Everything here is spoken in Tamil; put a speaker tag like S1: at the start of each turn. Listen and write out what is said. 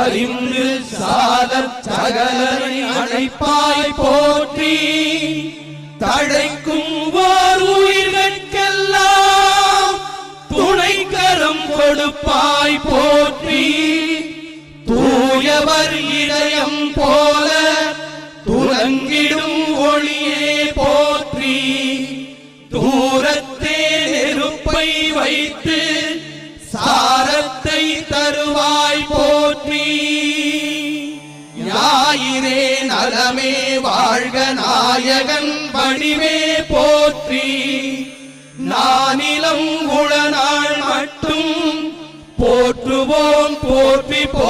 S1: அறிந்து சாலச் சகலரை அழைப்பாய் போற்றி. தழைக்கும் ஓர் உயிர்கட்கெல்லாம் துணைக்கரம் கொடுப்பாய் போற்றி. தூயவர் இதயம் போல துலங்கிடும் ஒளியே போற்றி. தூரத்தே நெருப்பை வைத்து சாரத்தை தருவாய் போற்றி. ஞாயிறே நலமே வாழ்க நாயகன் வடிவே போற்றி. நானிலம் உளநாள் மட்டும் போற்றுவோம் போற்றி போ